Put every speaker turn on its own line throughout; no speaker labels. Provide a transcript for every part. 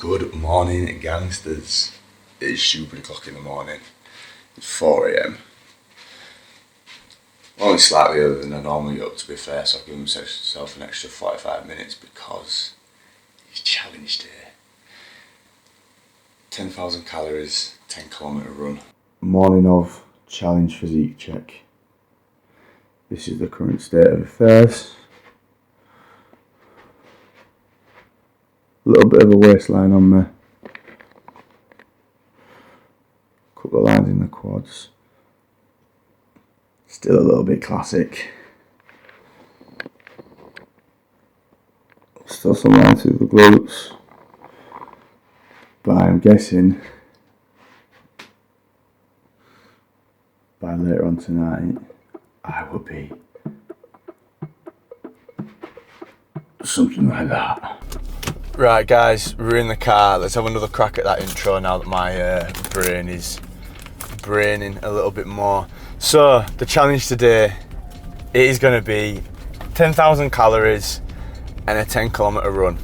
Good morning, gangsters. It's stupid o'clock in the morning. It's 4 AM. Only slightly earlier than I normally get up, to be fair, so I've given myself an extra 45 minutes because it's challenge day. 10,000 calories, 10km run. Morning of challenge physique check. This is the current state of affairs. A little bit of a waistline on there. Couple of lines in the quads. Still a little bit classic. Still some lines through the glutes. But I'm guessing by later on tonight I will be something like that. Right guys, we're in the car. Let's have another crack at that intro now that my brain is braining a little bit more. So the challenge today, it is going to be 10,000 calories and a 10km run.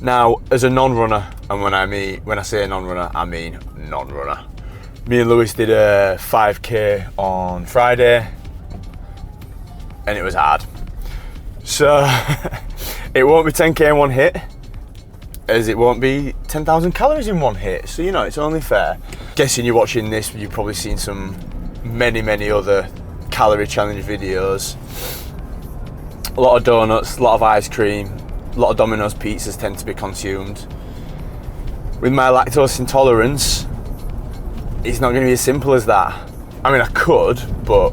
Now, as a non-runner, and when I say non-runner, I mean non-runner. Me and Lewis did a 5k on Friday, and it was hard. So it won't be 10k in one hit, as it won't be 10,000 calories in one hit. So, you know, it's only fair. Guessing you're watching this, you've probably seen many other calorie challenge videos. A lot of donuts, a lot of ice cream, a lot of Domino's pizzas tend to be consumed. With my lactose intolerance, it's not going to be as simple as that. I mean, I could, but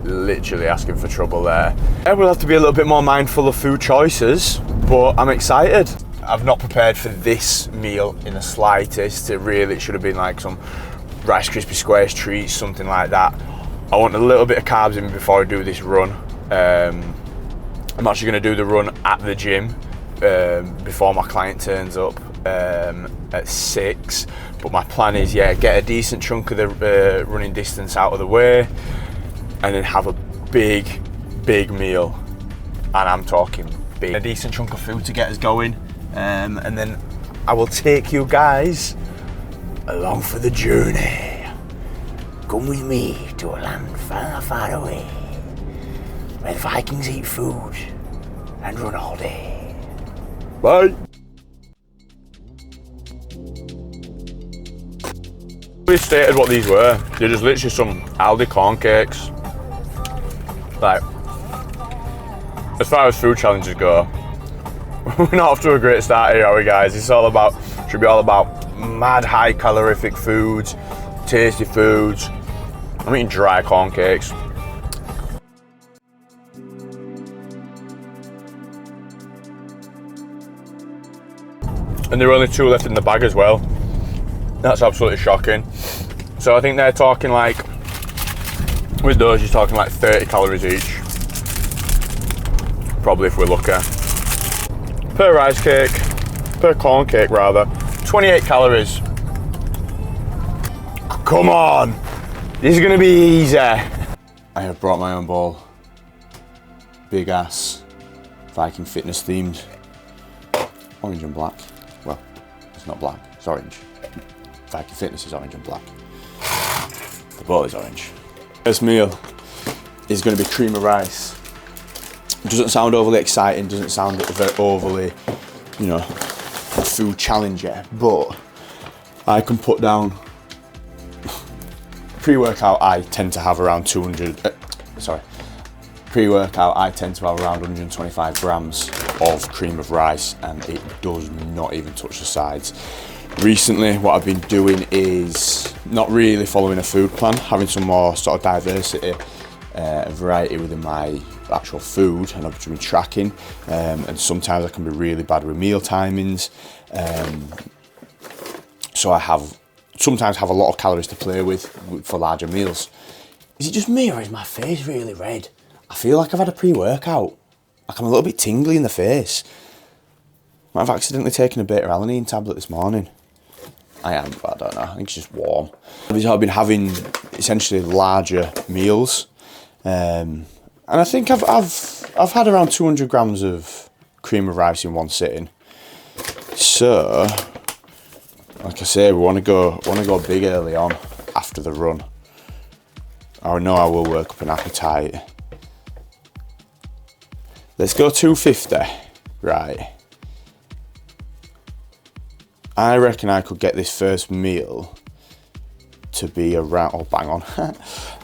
literally asking for trouble there. I will have to be a little bit more mindful of food choices, but I'm excited. I've not prepared for this meal in the slightest. It should have been like some Rice Krispie Squares treats, something like that. I want a little bit of carbs in me before I do this run. I'm actually going to do the run at the gym before my client turns up at 6. But my plan is, get a decent chunk of the running distance out of the way, and then have a big meal. And I'm talking big. A decent chunk of food to get us going, and then I will take you guys along for the journey. Come with me to a land far, far away, where the Vikings eat food and run all day. Bye. We stated what these were. They're just literally some Aldi corn cakes. Like, as far as food challenges go, we're not off to a great start here, are we, guys? Should be all about mad high calorific foods, tasty foods. I'm eating dry corn cakes. And there are only 2 left in the bag as well. That's absolutely shocking. So I think they're talking like, with those you're talking like 30 calories each. Probably if we're lucky. Per rice cake, per corn cake rather, 28 calories. Come on, this is gonna be easy. I have brought my own bowl. Big ass, Viking fitness themed. Orange and black. Well, it's not black, it's orange. Viking Fitness is orange and black. The bowl is orange. First meal is going to be cream of rice. It doesn't sound overly exciting, doesn't sound very overly, food challenger, but I can put down pre-workout. I tend to have around 125 grams of cream of rice, and it does not even touch the sides. Recently, what I've been doing is not really following a food plan, having some more sort of diversity and variety within my actual food, and I've been tracking, and sometimes I can be really bad with meal timings, so I sometimes have a lot of calories to play with for larger meals. Is it just me, or is my face really red? I feel like I've had a pre-workout, like I'm a little bit tingly in the face. Might have accidentally taken a beta-alanine tablet this morning. I am, but I don't know. I think it's just warm. I've been having essentially larger meals, and I think I've had around 200 grams of cream of rice in one sitting. So, like I say, we want to go big early on after the run. I know I will work up an appetite. Let's go 250, right. I reckon I could get this first meal to be around, oh bang on.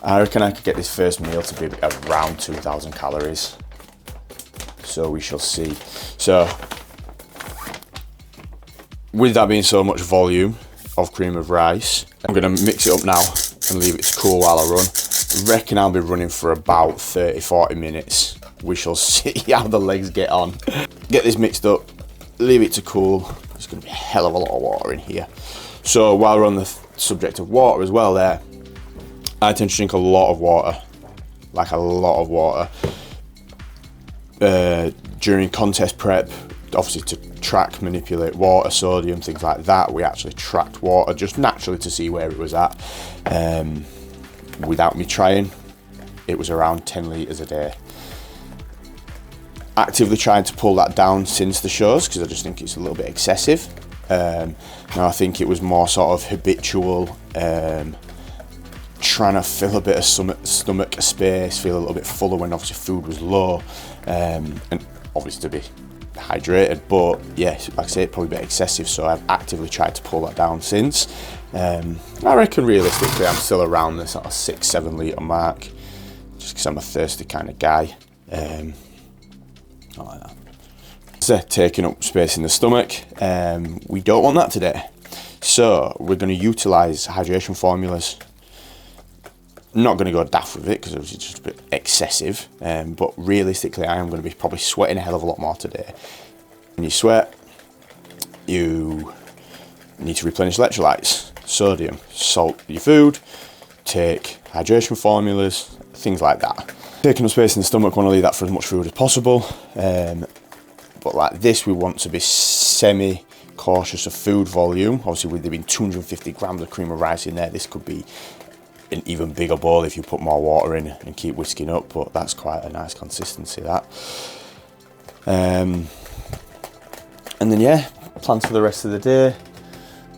I reckon I could get this first meal to be around 2,000 calories. So we shall see. So, with that being so much volume of cream of rice, I'm gonna mix it up now and leave it to cool while I run. I reckon I'll be running for about 30-40 minutes. We shall see how the legs get on. Get this mixed up, leave it to cool. There's gonna be a hell of a lot of water in here. So while we're on the subject of water as well there, I tend to drink a lot of water, like a lot of water. During contest prep, obviously to track, manipulate water, sodium, things like that, we actually tracked water just naturally to see where it was at. Without me trying, it was around 10 litres a day. Actively trying to pull that down since the shows because I just think it's a little bit excessive. Now I think it was more sort of habitual, trying to fill a bit of stomach space, feel a little bit fuller when obviously food was low, and obviously to be hydrated, but yeah, like I say, it's probably a bit excessive, so I've actively tried to pull that down since. I reckon realistically I'm still around the sort of 6-7 litre mark, just because I'm a thirsty kind of guy. Not like that. So taking up space in the stomach, we don't want that today. So we're going to utilise hydration formulas. Not going to go daft with it because it was just a bit excessive, but realistically I am going to be probably sweating a hell of a lot more today. When you sweat, you need to replenish electrolytes, sodium, salt your food, take hydration formulas, things like that. Taking up space in the stomach, want to leave that for as much food as possible, but like this we want to be semi-cautious of food volume. Obviously with there being 250 grams of cream of rice in there, this could be an even bigger bowl if you put more water in and keep whisking up, but that's quite a nice consistency, that. And then yeah, plans for the rest of the day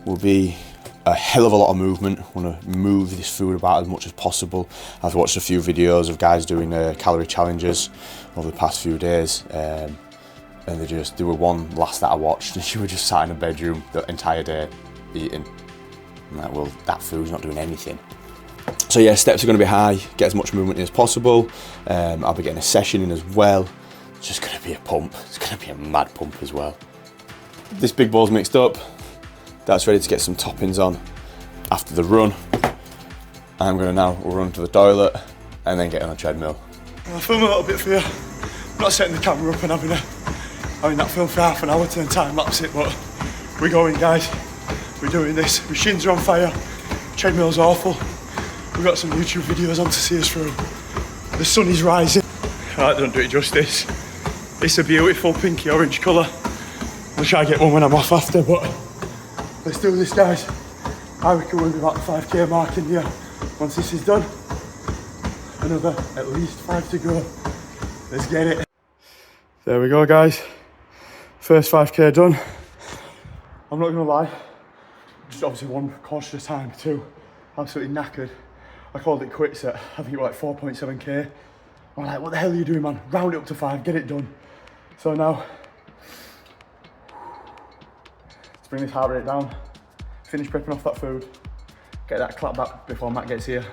will be a hell of a lot of movement. I want to move this food about as much as possible. I've watched a few videos of guys doing calorie challenges over the past few days, and there were one last that I watched and she was just sat in a bedroom the entire day eating. I'm like, well, that food's not doing anything. So yeah, steps are going to be high, get as much movement in as possible. I'll be getting a session in as well. It's just going to be a pump. It's going to be a mad pump as well. This big bowl's mixed up. That's ready to get some toppings on after the run. I'm going to now run to the toilet and then get on a treadmill.
I'll film a little bit for you. I'm not setting the camera up and having that film for half an hour to then time lapse it, but we're going, guys. We're doing this. Machines are on fire. Treadmill's awful. We've got some YouTube videos on to see us through. The sun is rising. That don't do it justice. It's a beautiful pinky orange colour. I'll try to get one when I'm off after, but let's do this, guys. I reckon we'll be about the 5k mark in here once this is done. Another at least 5 to go. Let's get it. There we go, guys. First 5k done. I'm not gonna lie, just obviously one cautious time, two, absolutely knackered. I called it quits at, I think it was like 4.7k. I'm like, what the hell are you doing, man? Round it up to 5, get it done. So now, let's bring this heart rate down, finish prepping off that food, get that clap back before Matt gets here.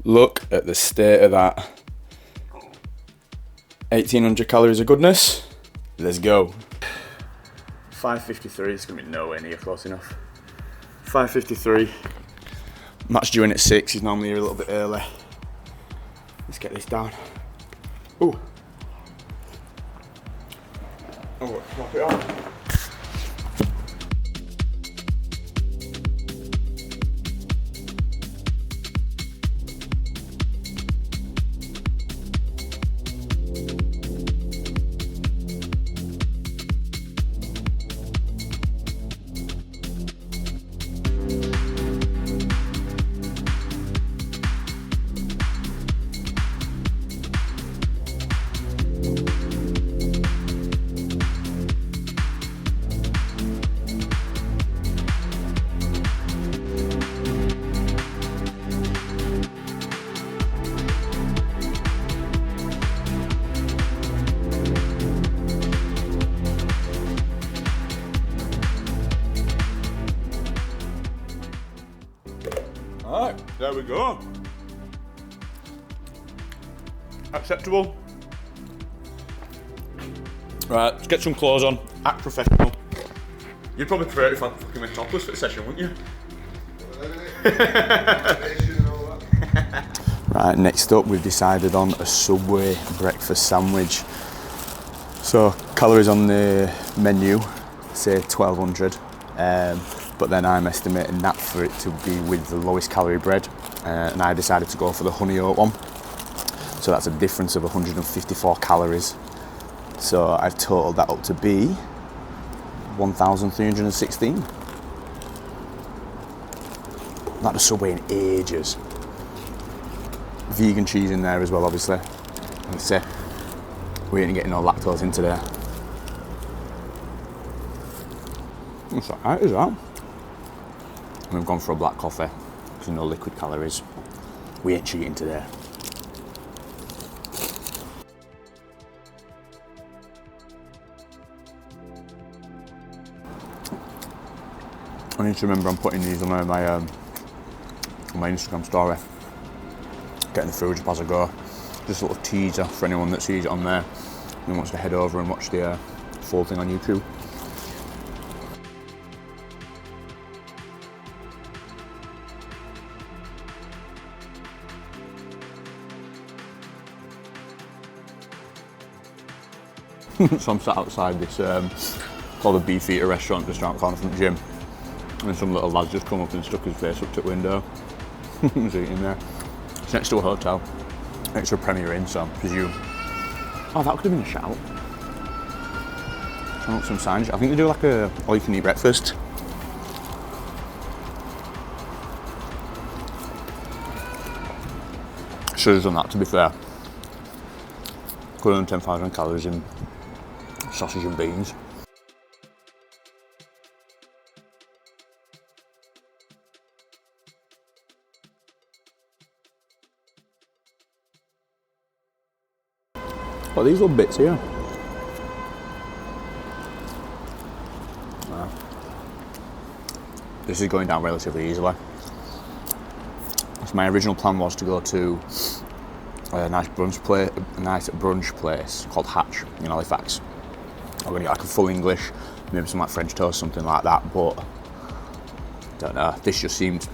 Look at the state of that. 1800 calories of goodness. Let's go. 5:53, it's gonna be nowhere near close enough. 5:53. Matt's due in at 6, he's normally here a little bit early. Let's get this down. Ooh. Oh, drop it on. There we go. Acceptable. Right, let's get some clothes on. Act professional. You'd probably prefer it if I fucking went topless for the session, wouldn't you? Right, next up we've decided on a Subway breakfast sandwich. So calories on the menu say 1200, but then I'm estimating that for it to be with the lowest calorie bread, and I decided to go for the honey oat one. So that's a difference of 154 calories. So I've totaled that up to be 1,316. Not a Subway in ages. Vegan cheese in there as well, obviously. Like I say, we ain't getting no lactose in today. What's that? Is that? And we've gone for a black coffee, because no liquid calories. We ain't cheating today. I need to remember I'm putting these on my Instagram story. Getting the food up as I go. Just a little teaser for anyone that sees it on there and wants to head over and watch the full thing on YouTube. So I'm sat outside this called a Beefeater restaurant just around the corner from the gym, and some little lad's just come up and stuck his face up to the window. He's eating there. It's next to a hotel, next to a Premier Inn, so I presume. Oh, that could have been a shout. Trying up some signage. I think they do like a all-you-can-eat breakfast. Should have done that, to be fair. Could have done 10,000 calories in sausage and beans. What are these little bits here? This is going down relatively easily. So my original plan was to go to a nice brunch place called Hatch in Halifax. I'm going to get like a full English, maybe some like French toast, something like that, but I don't know, this just seemed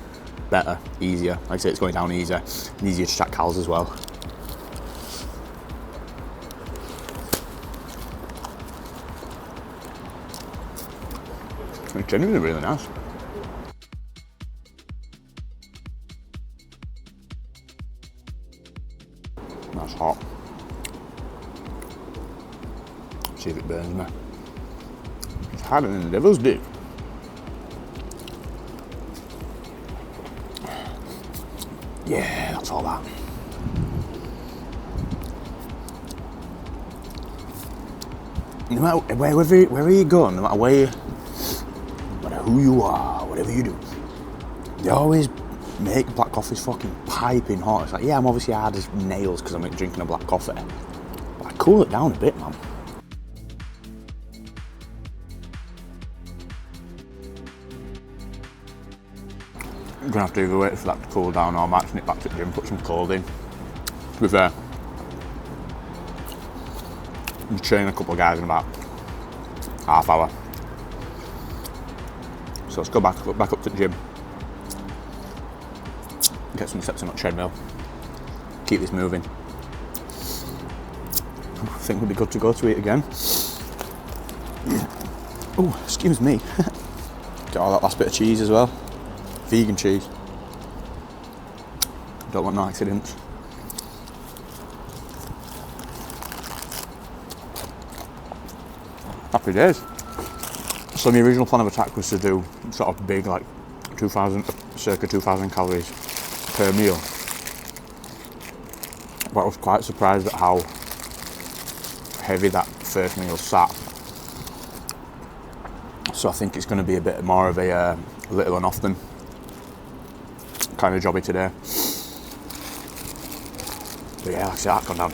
better, easier. Like I say, it's going down easier, and easier to track calories as well. It's genuinely really nice. That's hot. See if it burns me. It's harder than the devil's dick. Yeah, that's all that. No matter wherever you go, no matter who you are, whatever you do, they always make black coffees fucking piping hot. It's like, yeah, I'm obviously hard as nails because I'm drinking a black coffee, but I cool it down a bit, man. I'm gonna have to either wait for that to cool down or I'm matching it back to the gym, put some cold in. To be fair, I'm training a couple of guys in about half hour. So let's go back up to the gym, get some steps on that treadmill, keep this moving. I think we'll be good to go to eat again. Oh, excuse me. Get all that last bit of cheese as well. Vegan cheese. Don't want no accidents. Happy days. So my original plan of attack was to do sort of big, like circa 2,000 calories per meal. But I was quite surprised at how heavy that first meal sat. So I think it's going to be a bit more of a little and often kind of jobby today. But yeah, like I said, that's gone down.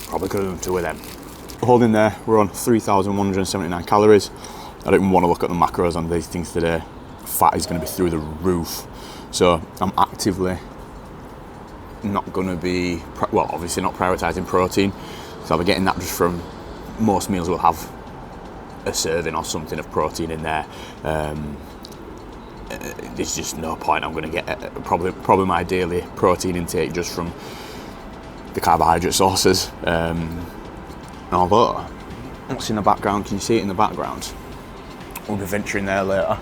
Probably could have done 2 of them. Holding there, we're on 3,179 calories. I don't even want to look at the macros on these things today. Fat is going to be through the roof. So I'm actively not going to be, well, obviously not prioritising protein. So I'll be getting that just from, most meals will have a serving or something of protein in there. There's just no point. I'm going to get probably my daily protein intake just from the carbohydrate sources. Although, what's in the background? Can you see it in the background? We'll be venturing there later.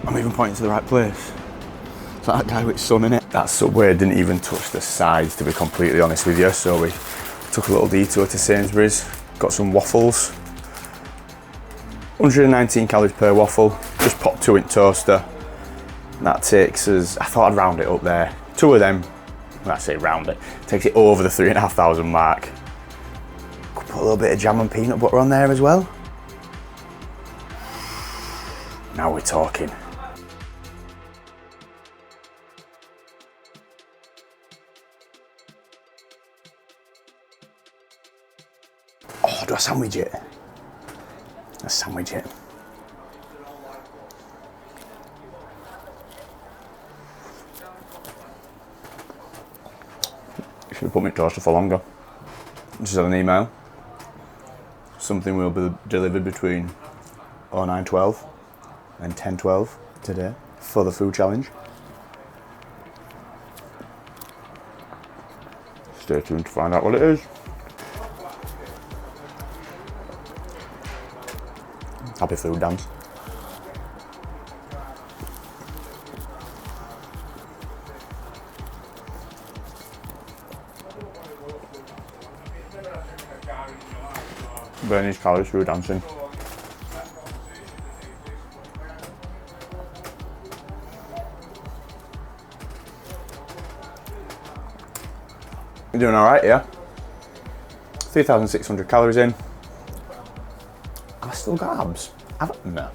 I'm even pointing to the right place. It's that guy with sun in it. That Subway didn't even touch the sides, to be completely honest with you. So we took a little detour to Sainsbury's, got some waffles. 119 calories per waffle. Just popped 2 in toaster. That takes us, I thought I'd round it up there. 2 of them, when I say round it, takes it over the 3,500 mark. Could put a little bit of jam and peanut butter on there as well. Now we're talking. Oh, do I sandwich it? Let's sandwich it. Should have put my toaster for longer. Just had an email. Something will be delivered between 09:12 and 10:12 today for the food challenge. Stay tuned to find out what it is. Happy food dance. Burn these calories through dancing. You're doing alright, yeah? 3,600 calories in. Have I still got abs? No.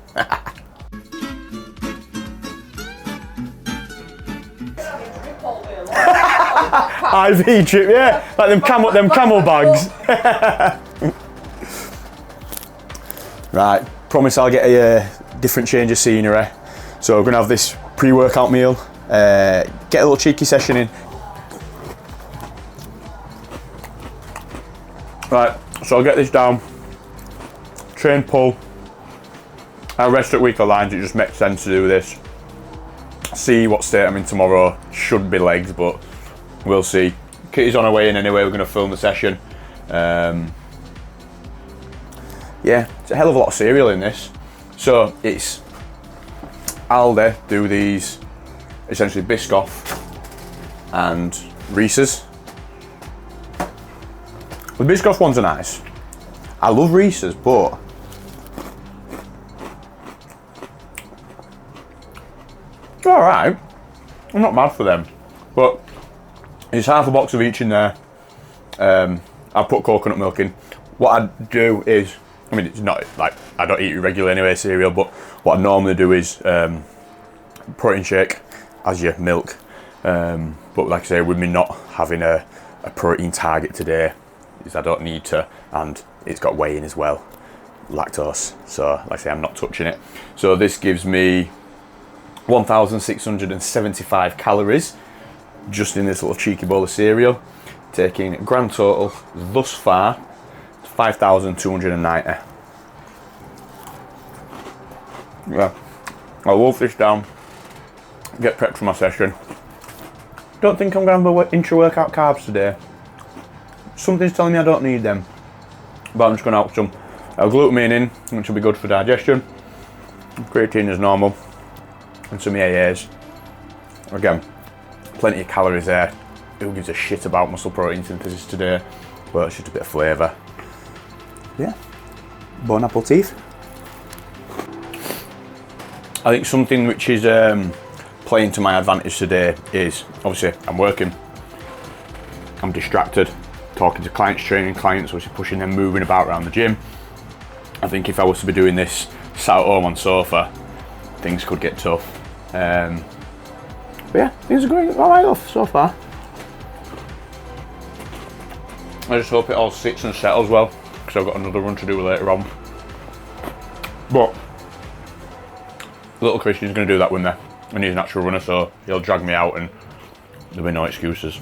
IV trip, yeah, like them camel bags. Right, promise I'll get a different change of scenery. So we're gonna have this pre-workout meal, get a little cheeky session in. Right, so I'll get this down, train pull. I'll rest at weaker lines, it just makes sense to do this. See what state I'm in tomorrow. Should be legs, but we'll see. Kitty's on her way in anyway, we're going to film the session. Yeah, it's a hell of a lot of cereal in this. So it's Aldi do these essentially Biscoff and Reese's. The Biscoff ones are nice. I love Reese's, but they're alright. I'm not mad for them, but it's half a box of each in there. I put coconut milk in. What I do is, I mean, it's not like I don't eat it regularly anyway, cereal, but what I normally do is protein shake as your milk. But like I say, with me not having a protein target today, is I don't need to, and it's got whey in as well, lactose. So like I say, I'm not touching it. So this gives me 1,675 calories just in this little cheeky bowl of cereal, taking grand total thus far 5,290. Yeah, I'll wolf this down, get prepped for my session. Don't think I'm going to have intra-workout carbs today. Something's telling me I don't need them, but I'm just going to have some glutamine in, which will be good for digestion. Creatine is normal, and some EAAs. Again, plenty of calories there. Who gives a shit about muscle protein synthesis today? But it's just a bit of flavour. Yeah, bon appetit. I think something which is playing to my advantage today is, obviously, I'm working, I'm distracted, talking to clients, training clients, obviously pushing them, moving about around the gym. I think if I was to be doing this sat at home on sofa, things could get tough. But yeah, things are going alright off so far. I just hope it all sits and settles well, because I've got another run to do later on. But Little Christian's going to do that with me, and he's a natural runner, so he'll drag me out and there'll be no excuses.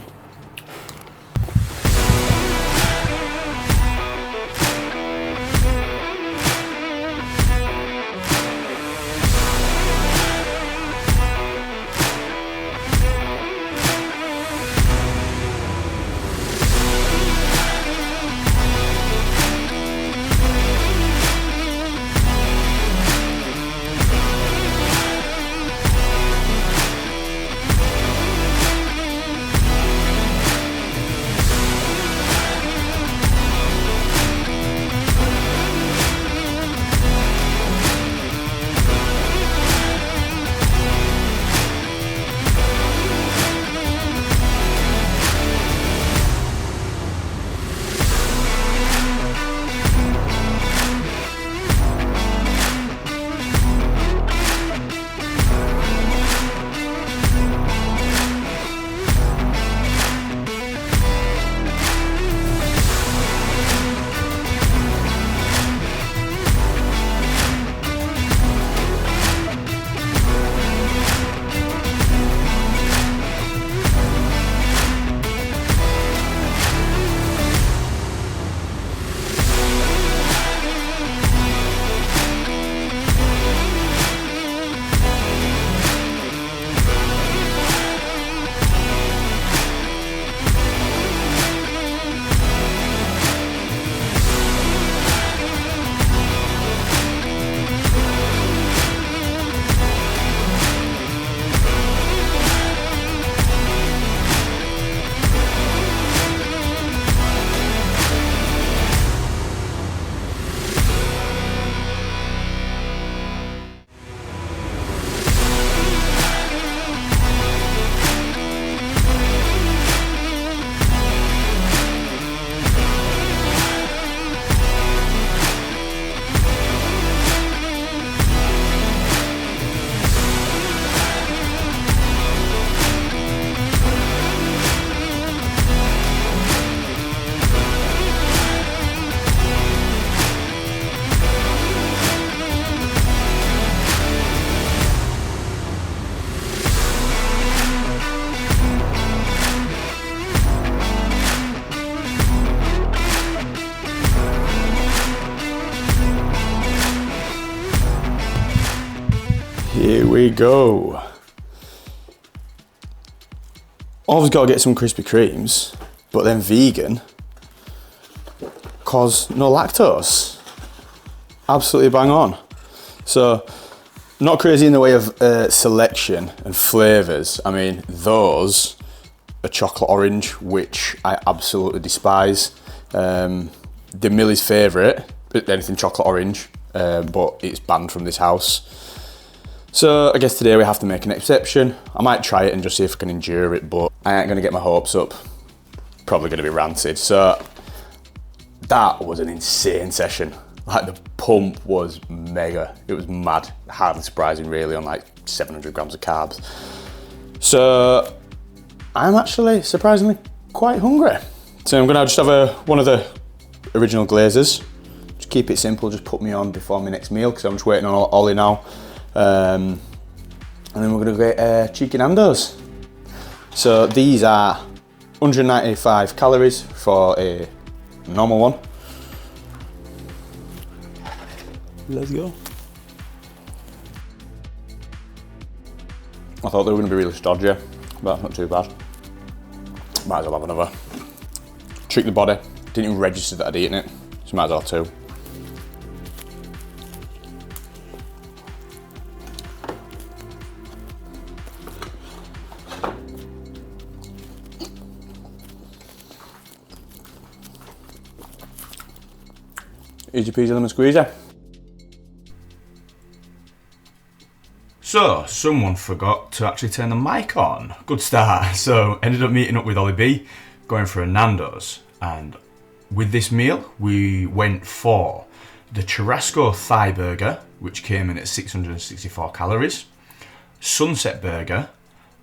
Here we go. Obviously got to get some Krispy Kremes, but then vegan, cause no lactose. Absolutely bang on. So, not crazy in the way of selection and flavours. I mean, those are chocolate orange, which I absolutely despise. The Millie's favourite, anything chocolate orange, but it's banned from this house. So I guess today we have to make an exception. I might try it and just see if I can endure it, but I ain't gonna get my hopes up. Probably gonna be rancid. So that was an insane session. Like the pump was mega. It was mad. Hardly surprising really on like 700 grams of carbs. So I'm actually surprisingly quite hungry. So I'm gonna just have one of the original glazers. Just keep it simple, just put me on before my next meal because I'm just waiting on Ollie now. And then we're gonna get cheeky Nando's. So these are 195 calories for a normal one. Let's go. I thought they were gonna be really stodgy, but not too bad. Might as well have another. Trick the body. Didn't even register that I'd eaten it, so might as well have two. Easy peasy lemon squeezer. So, someone forgot to actually turn the mic on. Good start. So, ended up meeting up with Ollie B, going for a Nando's. And with this meal, we went for the Churrasco thigh burger, which came in at 664 calories. Sunset burger,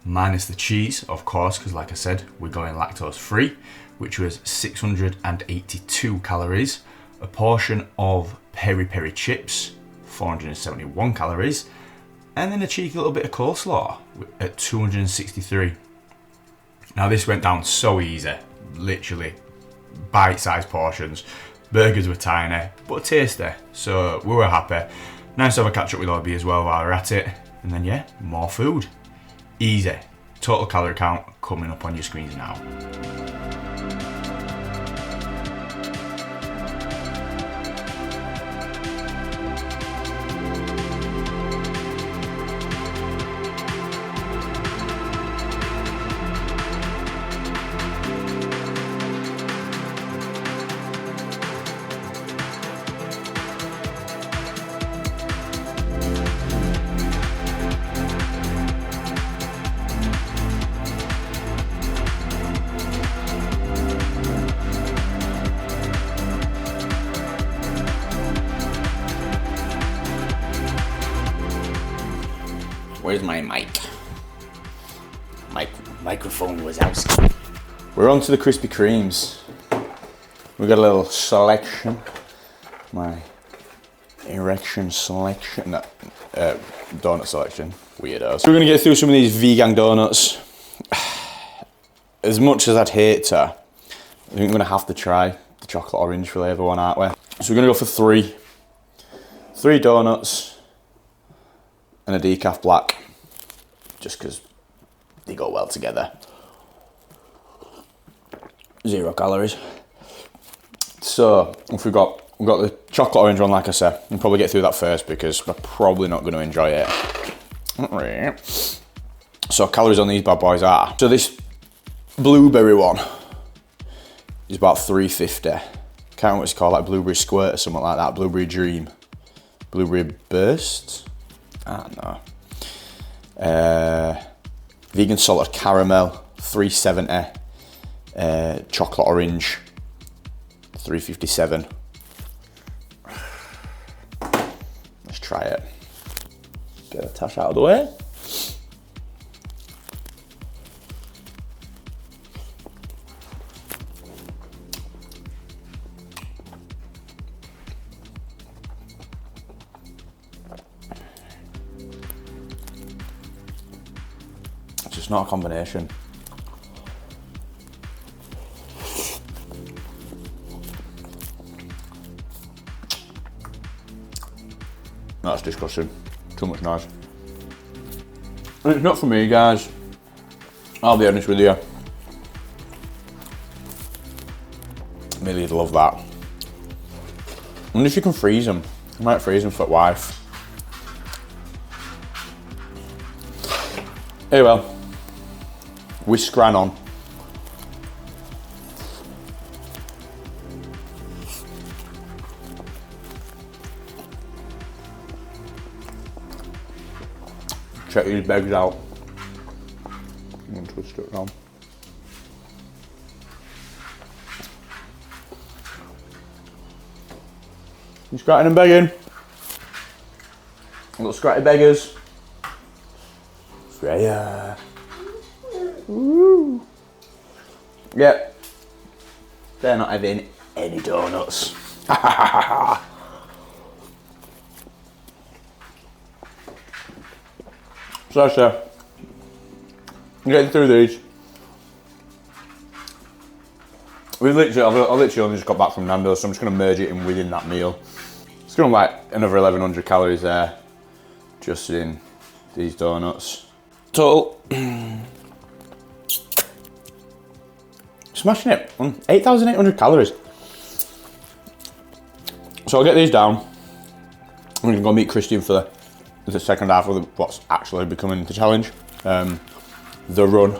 minus the cheese, of course, because like I said, we're going lactose free, which was 682 calories. A portion of peri peri chips, 471 calories, and then a cheeky little bit of coleslaw at 263. Now this went down so easy, literally bite-sized portions. Burgers were tiny, but tasty, so we were happy. Nice to have a catch up with Obi as well while we're at it. And then yeah, more food. Easy. Total calorie count coming up on your screens now.
Where's my mic? Microphone was out.
We're on to the Krispy Kremes. We've got a little selection. My erection selection. No, donut selection. Weirdos. So we're gonna get through some of these vegan donuts. As much as I'd hate to, I think we're gonna have to try the chocolate orange flavour one, aren't we? So we're gonna go for three. 3 donuts and a decaf black. Just because they go well together. 0 calories. So if we've got the chocolate orange one, like I said, we'll probably get through that first because we're probably not going to enjoy it. So calories on these bad boys are. So this blueberry one is about 350. Can't remember what it's called, like blueberry squirt or something like that. Blueberry dream. Blueberry burst? I don't know. Vegan salted caramel, 370. Chocolate orange, 357. Let's try it. Get the tash out of the way. It's just not a combination. That's disgusting. Too much nice. And it's not for me, guys. I'll be honest with you. Millie'd love that. I wonder if you can freeze them. I might freeze them for the wife. Hey well. We scran on. Check these bags out. I'm gonna twist it around. You scratching and begging? Little scratty beggars. Freya. Woo. Yep. They're not having any donuts. So I'm getting through these. I literally only just got back from Nando, so I'm just going to merge it in within that meal. It's going to like another 1100 calories there, just in these donuts. Total, smashing it, 8,800 calories. So I'll get these down. I'm going to go meet Christian for the second half of what's actually becoming the challenge, the run.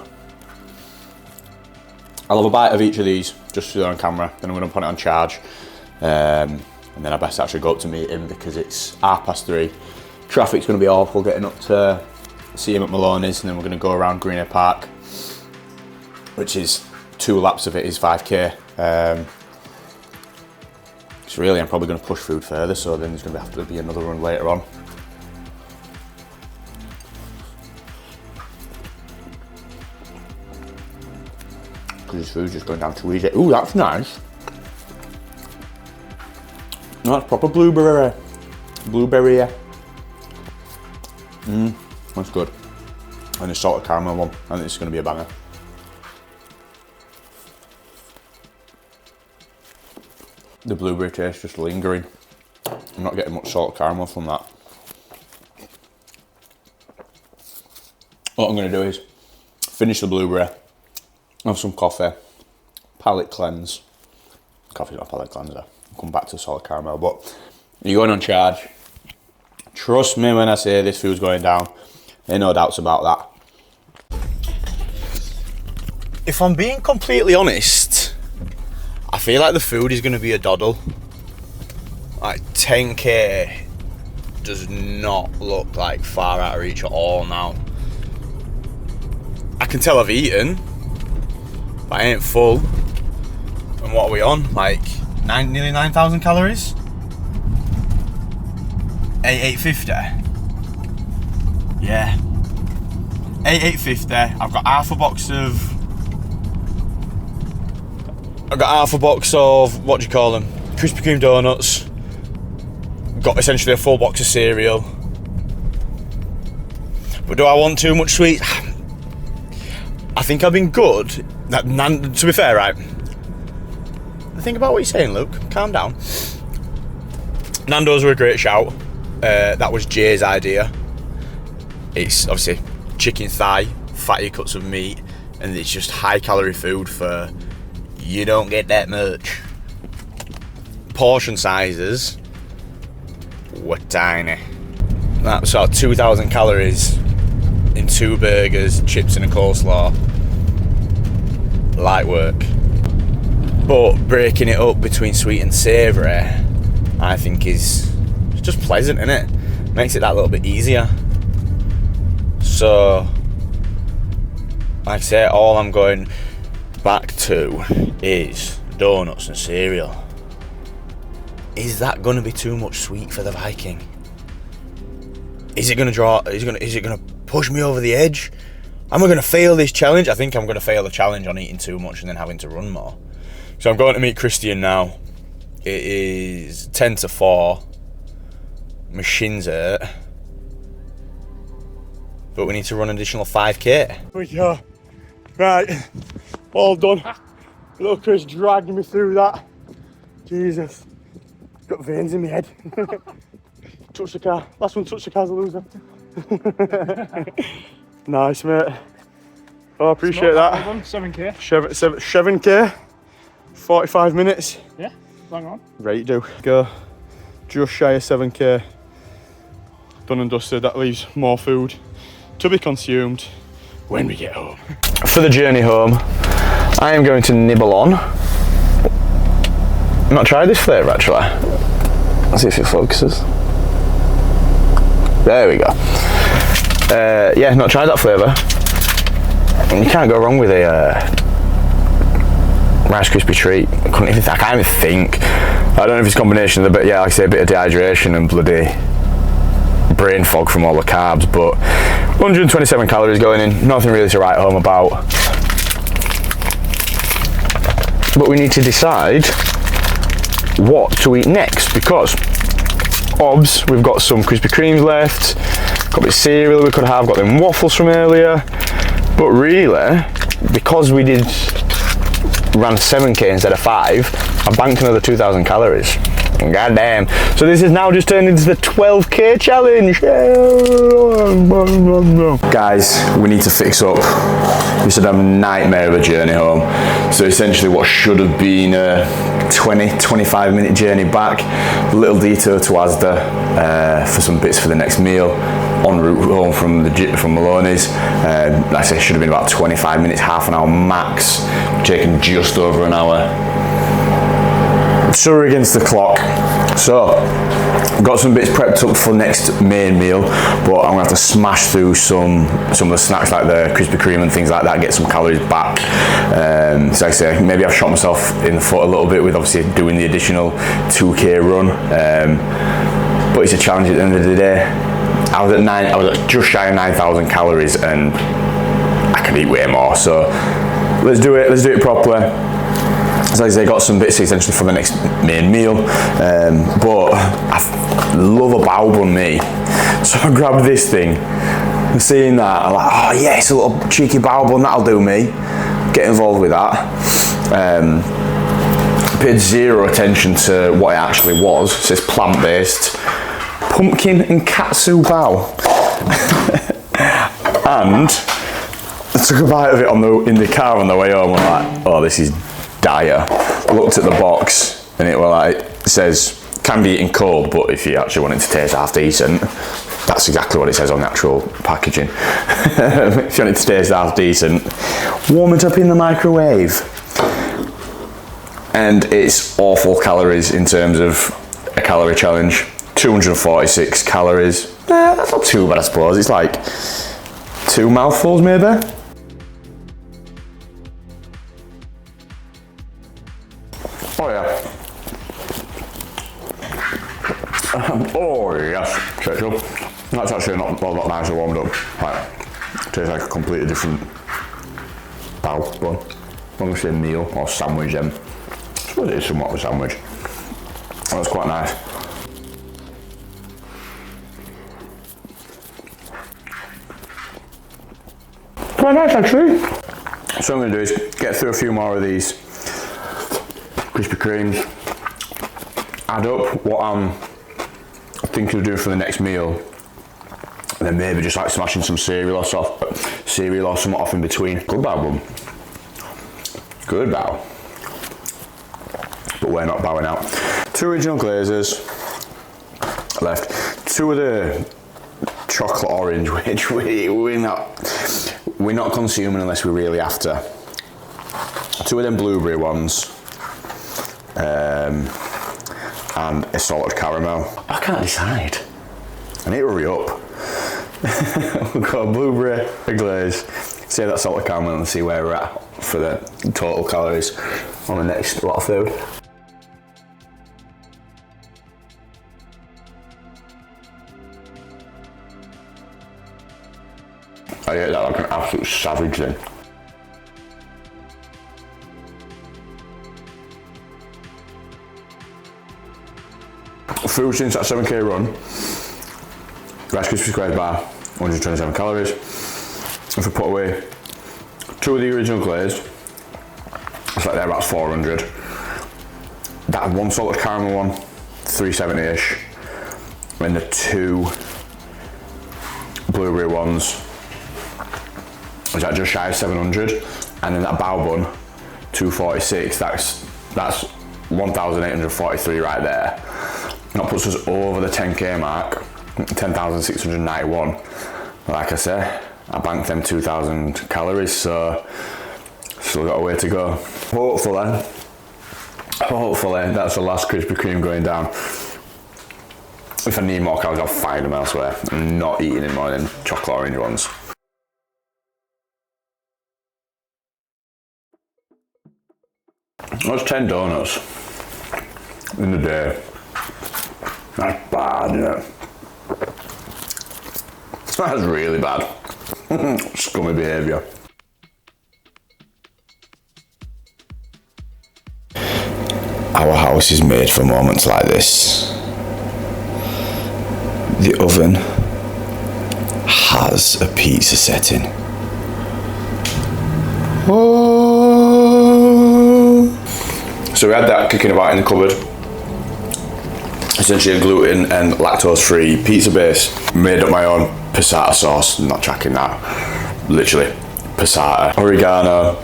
I'll have a bite of each of these just so they're on camera, then I'm going to put it on charge, and then I best actually go up to meet him because it's 3:30. Traffic's going to be awful getting up to see him at Maloney's, and then we're going to go around Greener Park, which is 2 laps of it is 5k. So really I'm probably going to push food further, so then there's going to have to be another run later on. Because his food's just going down too easy. Ooh, that's nice. No, that's proper blueberry. Blueberry. That's good. And the salted caramel one, I think it's going to be a banger. The blueberry taste just lingering. I'm not getting much salted caramel from that. What I'm going to do is finish the blueberry, have some coffee, palate cleanse. Coffee's not a palate cleanser. I'll come back to salted caramel, but you're going on charge. Trust me when I say this food's going down. There are no doubts about that. If I'm being completely honest, I feel like the food is going to be a doddle. Like 10k does not look like far out of reach at all now. I can tell I've eaten, but I ain't full. And what are we on? Like nearly 9,000 calories? 850. Yeah. 850. I've got half a box of, what do you call them? Krispy Kreme donuts. Got essentially a full box of cereal. But do I want too much sweets? I think I've been good. To be fair, right? Think about what you're saying, Luke. Calm down. Nando's were a great shout. That was Jay's idea. It's obviously chicken thigh, fatty cuts of meat, and it's just high calorie food for you don't get that much. Portion sizes were tiny. That's sort of 2,000 calories in 2 burgers, chips and a coleslaw. Light work. But breaking it up between sweet and savoury, I think is just pleasant, isn't it? Makes it that little bit easier. So, like I say, all I'm going back to is donuts and cereal. Is that going to be too much sweet for the Viking? Is it going to push me over the edge? Am I going to fail this challenge? I think I'm going to fail the challenge on eating too much and then having to run more. So I'm going to meet Christian now. It is 10 to 4. Machine's hurt. But we need to run an additional 5k.
Here we go. Right, all done. Little Chris dragged me through that. Jesus. Got veins in my head. Touch the car. Last one touch the car's a loser. Nice, mate. Oh, I appreciate that.
7k.
7k. 45 minutes.
Yeah, bang on.
Right, do. Go. Just shy of 7k. Done and dusted. That leaves more food to be consumed when we get home.
For the journey home, I am going to nibble on. I've not tried this flavour actually. Let's see if it focuses. There we go. Yeah, not tried that flavour. You can't go wrong with a Rice Krispie treat. I can't even think. I don't know if it's a combination of the bit, yeah, like I say, a bit of dehydration and bloody brain fog from all the carbs, but 127 calories going in, nothing really to write home about. But we need to decide what to eat next, because obs, we've got some Krispy Kremes left, got a bit of cereal we could have, got them waffles from earlier, but really, because we ran 7k instead of 5, I banked another 2,000 calories. God damn. So this has now just turned into the 12k challenge. Guys, we need to fix up. We should have a nightmare of a journey home. So essentially what should have been a 20-25 minute journey back, a little detour to Asda for some bits for the next meal, en route home from Maloney's. Like I say, should have been about 25 minutes, half an hour max, taken just over an hour. So we're against the clock. So got some bits prepped up for next main meal, but I'm gonna have to smash through some of the snacks like the Krispy Kreme and things like that, get some calories back. So like I say, maybe I've shot myself in the foot a little bit with obviously doing the additional 2k run, but it's a challenge at the end of the day. I was at just shy of 9,000 calories and I could eat way more, so let's do it properly. So as I got some bits essentially for the next main meal, but I love a bao bun me. So I grabbed this thing, and seeing that, I'm like, oh yes, a little cheeky bao bun, that'll do me. Get involved with that. Paid zero attention to what it actually was. It says plant-based pumpkin and katsu bao. And I took a bite of it in the car on the way home. I'm like, oh, this is dire. I looked at the box and it says can be eaten cold, but if you actually want it to taste half decent, that's exactly what it says on the actual packaging. If you want it to taste half decent, warm it up in the microwave. And it's awful calories in terms of a calorie challenge. 246 calories. That's not too bad, I suppose. It's like 2 mouthfuls maybe. Oh yeah. Oh yes, sexual. That's actually not nicely warmed up. Like, tastes like a completely different bao bun. I'm gonna say meal or sandwich then. I suppose it is somewhat of a sandwich. That's quite nice. Quite nice actually. So what I'm going to do is get through a few more of these Krispy Kremes, add up what I'm thinking of doing for the next meal, and then maybe just like smashing some cereal or something off in between. Good bao bun. Good bao. But we're not bowing out. 2 original glazers left. 2 of the chocolate orange, which we're not consuming unless we really have to. 2 of them blueberry ones, and a salted caramel. I can't decide. I need to hurry up. We've got a blueberry, a glaze, say that salted caramel, and see where we're at for the total calories on the next lot of food. I ate that like an absolute savage then. Food since that 7k run. Rice Krispies Squares bar, 127 calories. If we put away 2 of the original glazed, it's like they're about 400. That 1 salted caramel one, 370-ish. And the 2 blueberry ones, is that just shy of 700? And then that bao bun, 246, that's 1,843 right there. That puts us over the 10k mark, 10,691. Like I say, I banked them 2,000 calories, so still got a way to go. Hopefully, that's the last Krispy Kreme going down. If I need more calories, I'll find them elsewhere. I'm not eating any more than chocolate orange ones. That's 10 donuts in the day. That's bad, isn't it? That's really bad. Scummy behaviour. Our house is made for moments like this. The oven has a pizza setting. So we had that kicking about in the cupboard. Essentially a gluten and lactose-free pizza base. Made up my own passata sauce, not tracking that. Literally, passata. Oregano,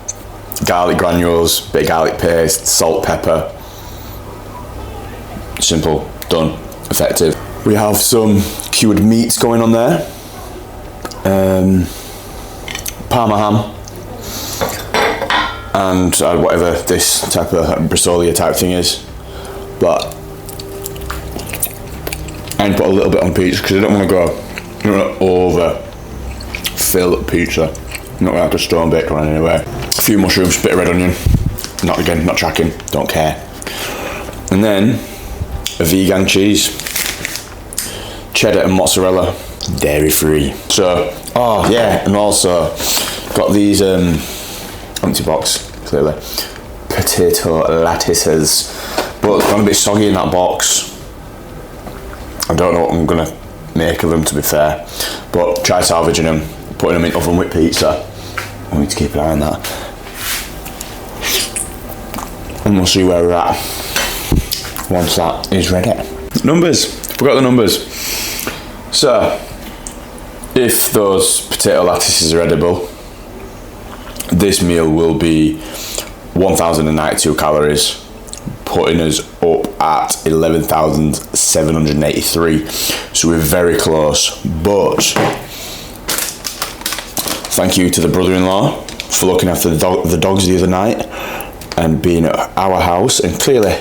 garlic granules, bit of garlic paste, salt, pepper. Simple, done, effective. We have some cured meats going on there. Parma ham. And whatever this type of Brisolia type thing is. But I put a little bit on pizza because I don't want to overfill pizza. I'm not going to have to stone bake one anyway. A few mushrooms, bit of red onion. Not tracking, don't care. And then a vegan cheese, cheddar and mozzarella, dairy free. So, oh yeah, and also got these empty box, clearly, potato lattices, but they're gonna be soggy in that box. I don't know what I'm gonna make of them, to be fair, but try salvaging them, putting them in oven with pizza. I need to keep an eye on that, and we'll see where we're at once that is ready. Numbers, forgot the numbers. So, if those potato lattices are edible, this meal will be 1,092 calories, putting us up at 11,783. So we're very close, but thank you to the brother-in-law for looking after the dogs the other night and being at our house and clearly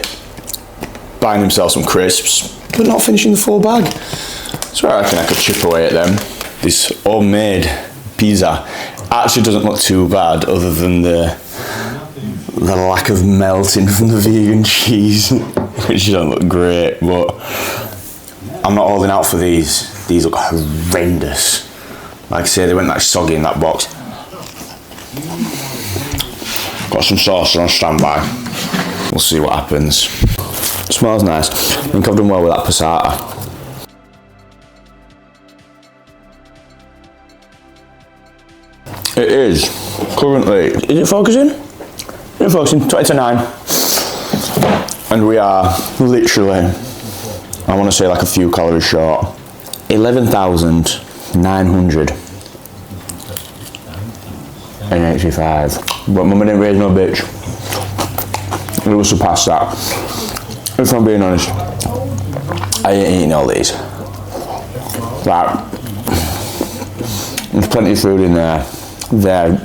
buying himself some crisps, but not finishing the full bag. So I reckon I could chip away at them. This homemade pizza actually doesn't look too bad, other than the lack of melting from the vegan cheese, which don't look great, but I'm not holding out for these. These look horrendous. Like I say, they went that soggy in that box. Got some sauce on standby. We'll see what happens. Smells nice. I think I've done well with that passata. It is currently, is it focusing? Is it focusing? 20 to 9. And we are literally, I want to say like a few calories short. 11,985. But Mum didn't raise no bitch. We will surpass that. If I'm being honest, I ain't eating all these. Right. There's plenty of food in there. They're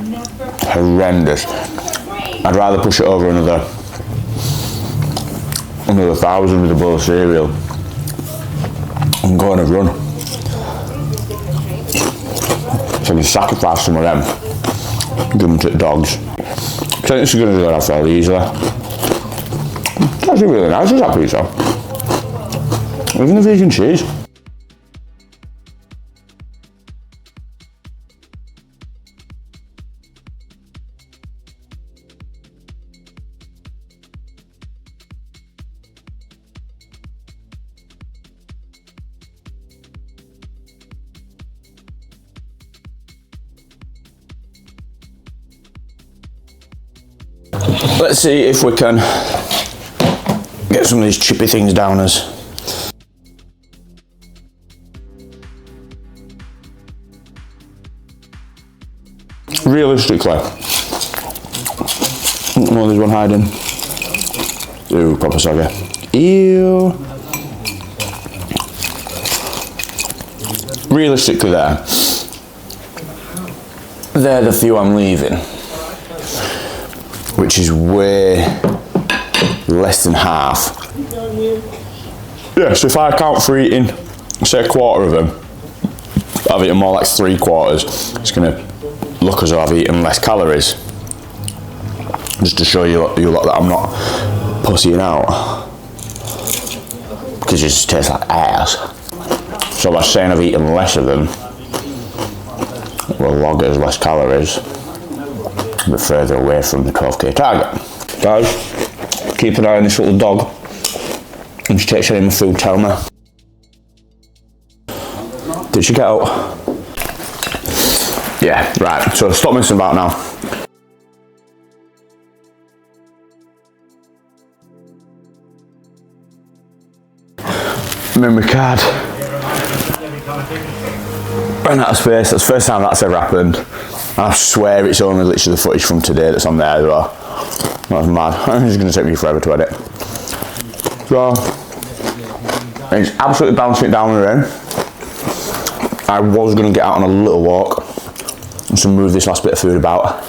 horrendous. I'd rather push it over another 1,000 with a bowl of cereal and go on a run. So you sacrifice some of them, give them to the dogs. I think this is going to do that fairly easily. It's actually really nice, is that pizza? Even the vegan cheese. Let's see if we can get some of these chippy things down us. Realistically, oh, there's one hiding. Ooh, proper soggy. Ew. Realistically, they're the few I'm leaving, which is way less than half. Yeah, so if I account for eating, say a quarter of them, I've eaten more like 3/4. It's gonna look as though I've eaten less calories. Just to show you lot that I'm not pussying out. Because it just tastes like ass. So by saying I've eaten less of them, we'll log it as less calories, a bit further away from the 12k target. Guys, keep an eye on this little dog. If she takes any of my food, tell me. Did she get out? Yeah, right, so stop messing about now. Memory card. Ran out of space. That's the first time that's ever happened. I swear it's only literally the footage from today that's on there as well. That's mad. It's going to take me forever to edit. So, it's absolutely bouncing it down the rain. I was going to get out on a little walk and to move this last bit of food about.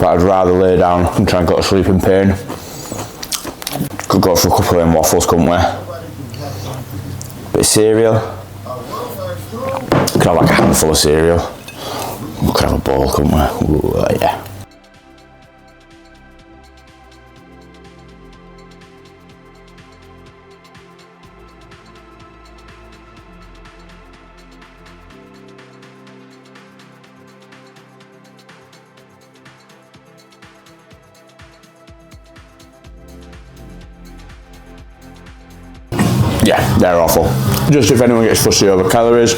But I'd rather lay down and try and go to sleep in pain. Could go for a couple of them waffles, couldn't we? Bit of cereal. Could have like a handful of cereal. We could have a bowl, couldn't we? Ooh, yeah. Yeah, they're awful. Just if anyone gets fussy over calories,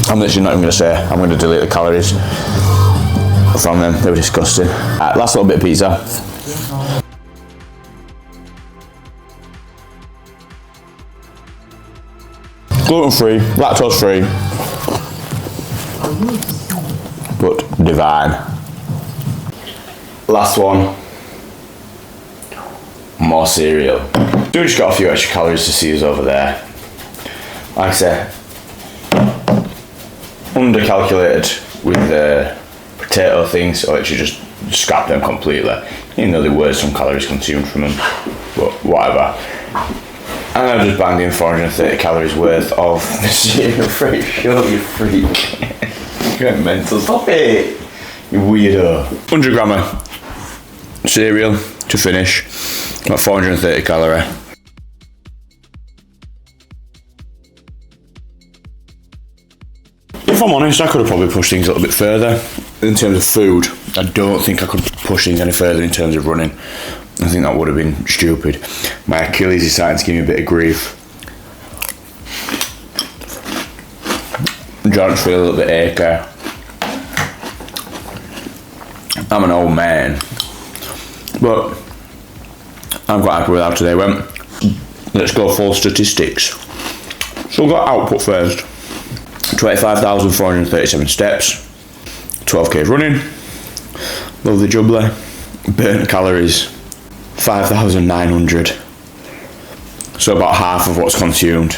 I'm literally not even going to say. I'm going to delete the calories from them. They were disgusting. Last little bit of pizza. Gluten-free, lactose-free, but divine. Last one. More cereal. We just got a few extra calories to see us over there. Like I said, undercalculated with the potato things, so literally just scrap them completely. Even though there were some calories consumed from them, but whatever. And I just banged in 430 calories worth of the cereal free. Shut up, you freak. You're mental. Stop it, you weirdo. 100 gram of cereal to finish. About 430 calorie. If I'm honest, I could have probably pushed things a little bit further. In terms of food, I don't think I could push things any further in terms of running. I think that would have been stupid. My Achilles is starting to give me a bit of grief. Joints feel a little bit achy. I'm an old man. But I'm quite happy with how today went. Let's go full statistics. So we've got output first. 25,437 steps. 12k running. Lovely jubbly. Burnt calories. 5,900. So about half of what's consumed.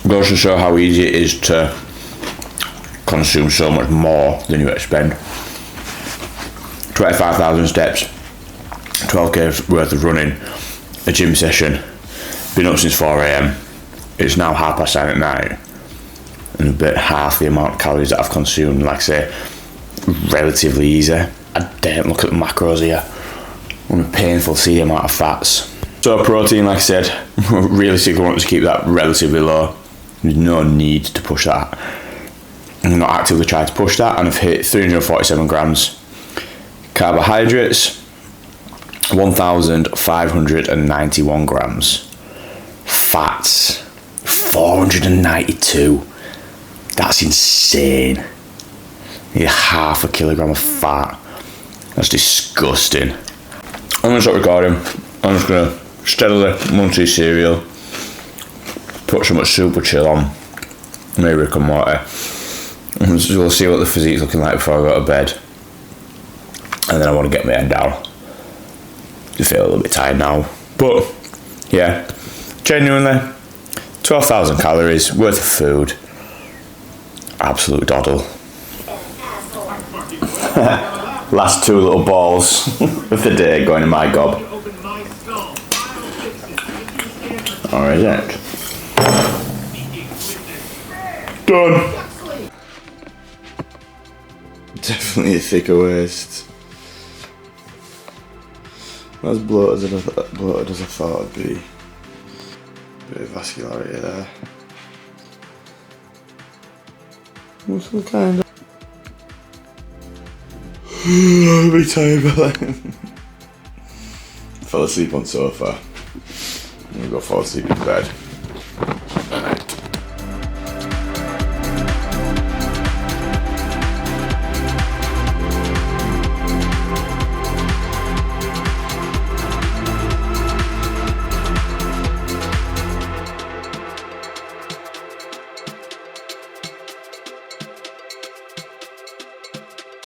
Goes to show how easy it is to consume so much more than you expend. 25,000 steps. 12k worth of running. A gym session. Been up since 4 a.m. It's now 9:30 at night. And about half the amount of calories that I've consumed, like I say, relatively easy. I daren't look at the macros here. I'm painful to see the amount of fats. So protein, like I said, realistically I want to keep that relatively low. There's no need to push that. I'm not actively trying to push that, and I've hit 347 grams. Carbohydrates, 1,591 grams. Fats, 492. That's insane. Need half a kilogram of fat. That's disgusting. I'm gonna stop recording. I'm just gonna steadily munch these cereal, put some super chill on, maybe Rick and Morty, and we'll see what the physique's looking like before I go to bed. And then I want to get my head down. I feel a little bit tired now, but yeah, genuinely 12,000 calories worth of food. Absolute doddle. Last two little balls of the day going in my gob. Or is it? Done. Definitely a thicker waist. Not as bloated as I thought it'd be. Bit of vascularity there. Muscle kind of. I'm very tired, but fell asleep on sofa. I'm gonna go fall asleep in bed.